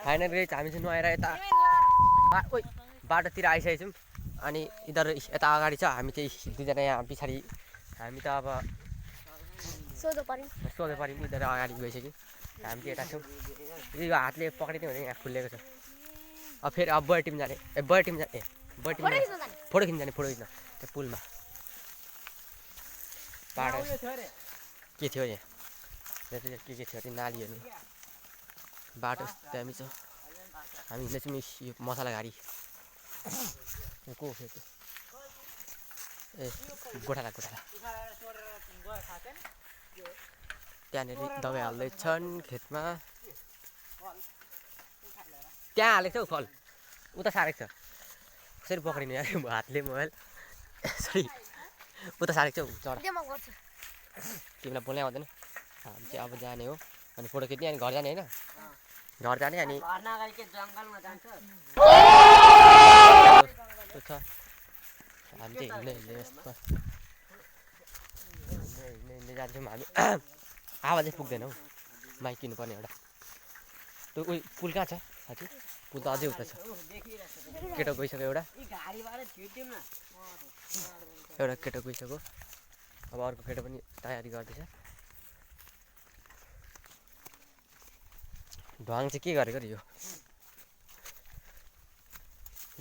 final guys हामी चाहिँ नुहाएर यता बाटोतिर आइसकेको छौँ अनि इधर यता अगाडि छ हामी चाहिँ दुईजना यहाँ पछाडि हामी त अब सोधो पर्यौँ इधर अगाडि गइसक्यो हामी चाहिँ यता छौँ यो हातले पक्रिदियो भने यहाँ खुलेको छ अब फेरि अब बय टिम जाने बय टिम फोटो खिच्न त्यो पुलमा बाटो के थियो यहाँ के थियो त्यो नालीहरू बाटो दामी छ हामी हिँड्दैछौँ यो मसला गाडी को हो ए गोठाला त्यहाँनिर दबाई हाल्दैछन् खेतमा त्यहाँ हालेको छ हौ फल उता सारेको छ कसरी पक्रिने यार हातले मोबाइल सरी उता सारेको छ हौ चरा तिमीलाई बोल्नै आउँदैन हामी चाहिँ अब जाने हो अनि फोटो खिच्ने अनि घर जाने होइन घर जाने अनि हामी चाहिँ हिँड्दै जान्छौँ हामी हावा चाहिँ पुग्दैन हौ माइक किन्नुपर्ने एउटा त्यो उयो पुल कहाँ छ साथी पुल त अझै उता छ केटो गइसक्यो एउटा केटो गइसक्यो अब अर्को केटो पनि तयारी गर्दैछ ढङ चाहिँ के गरेको यो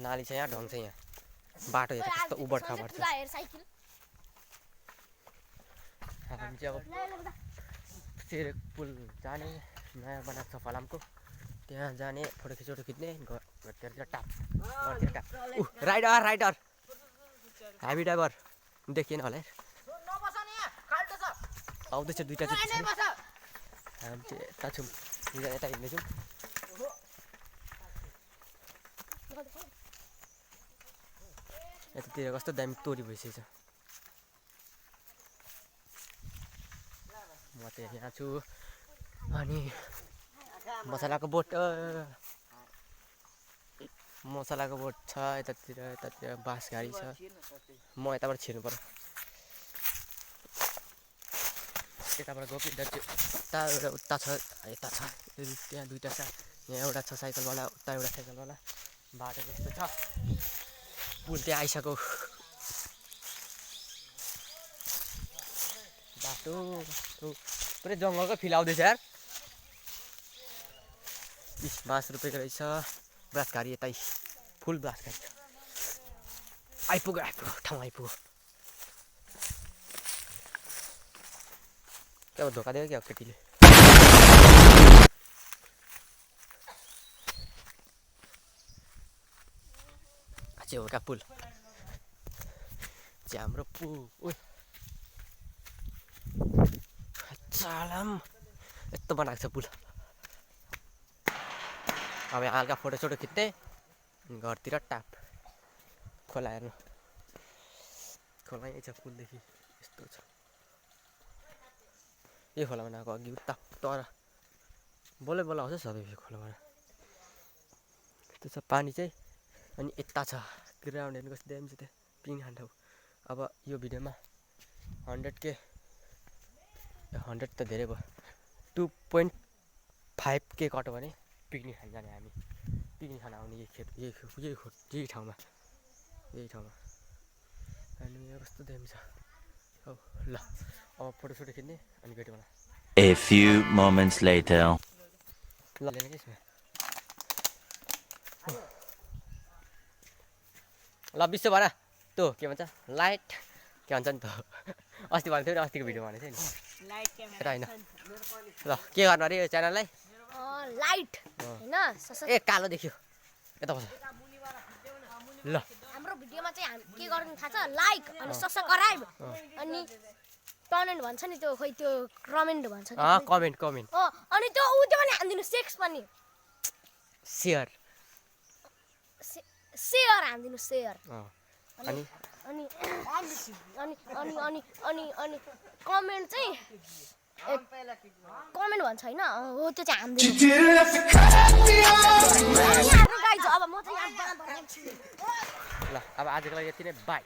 नाली छ यहाँ ढङ छ यहाँ बाटो हेर कस्तो उबड खाबड छ हामी चाहिँ अब सेरेक पुल जाने नयाँ बनाएको छ फलामको त्यहाँ जाने फोटो खिच्ने घरतिर टाप राइडर हेभी ड्राइभर देखिएन होला आउँदैछ दुईवटा चाहिँ हामी चाहिँ यता छौँ दुईजना यता हिँड्दैछौँ यतातिर कस्तो दामी तोरी भइसकेछ म चाहिँ यहाँ छु अनि मसलाको बोट छ यतातिर बाँस गाडी छ म यताबाट छिर्नु पर्यो यताबाट गएको उता छ यता छ त्यहाँ दुईवटा छ यहाँ एउटा छ साइकलवाला उता एउटा साइकलवाला बाटो जस्तो छ पुल त्यहाँ आइसक्यो बाटो पुरै जङ्गलको फिल आउँदैछ यार बाँस रोपेको रहेछ बाँसघारी यतै फुल बाँसघारी छ आइपुग्यो ठाउँ आइपुग्यो क्या धोका दियो क्या केटीले अझै हो क्या पुल चाहिँ हाम्रो पुल चालाम यस्तो बनाएको छ पुल अब हल्का फोटो खिच्ने घरतिर टाप खोला हेर्नु खोला यही छ पुलदेखि यस्तो छ यही खोलामा नआएको अघि उता तर बोला आउँछ सबै खोलाबाट यस्तो छ पानी चाहिँ अनि यता छ ग्राउन्ड हेर्नु कस्तो दामी छ त्यहाँ पिकनिक खाने ठाउँ अब यो भिडियोमा 100 त धेरै भयो 2.5K कट्यो भने पिकनिक खान जाने हामी पिकनिक खान आउने यही ठाउँमा अनि यहाँ कस्तो दामी छ हौ ल अब फोटो खिच्ने अनि भेट्यौँ होला A few moments later ल विश्व भन त्यो के भन्छ लाइट के भन्छ नि त अस्ति भनेको थियो नि अस्तिको भिडियो भनेको थियो नि होइन ल के गर्नु अरे यो च्यानललाई लाइट हैन ए कालो देखियो यता बस ल हाम्रो भिडियोमा चाहिँ हामी के गर्नु थाहा छ लाइक अनि सब्स्क्राइब अनि कमेन्ट भन्छ नि त्यो खोइ त्यो कमेन्ट भन्छ कमेन्ट अनि त्यो उ त्यो पनि हान्दिनु सेक्स पनि शेयर हान्दिनु शेयर अनि अनि अनि अनि अनि अनि अनि कमेन्ट चाहिँ कमेन्ट भन्छ हैन हो त्यो चाहिँ हान्दिनु गाइज अब म चाहिँ यहाँ ल अब आजको लागि यति नै बाई